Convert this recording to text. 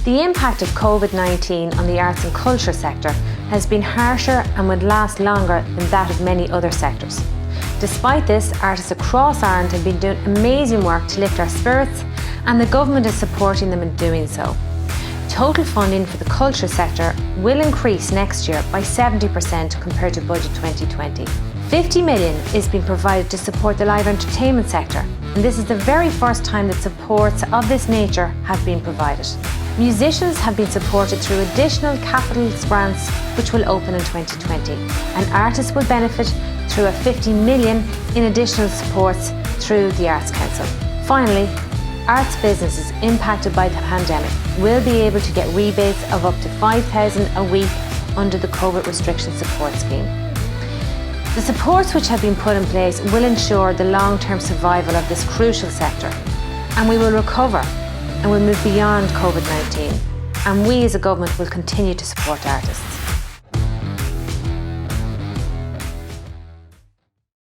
The impact of COVID-19 on the arts and culture sector has been harsher and would last longer than that of many other sectors. Despite this, artists across Ireland have been doing amazing work to lift our spirits, and the government is supporting them in doing so. Total funding for the culture sector will increase next year by 70% compared to budget 2020. 50 million is being provided to support the live entertainment sector, and this is the very first time that supports of this nature have been provided. Musicians have been supported through additional capital grants which will open in 2020, and artists will benefit through a 50 million in additional supports through the Arts Council. Finally, arts businesses impacted by the pandemic will be able to get rebates of up to $5,000 a week under the COVID restriction support scheme. The supports which have been put in place will ensure the long-term survival of this crucial sector, and we will recover and will move beyond COVID-19, and we as a government will continue to support artists.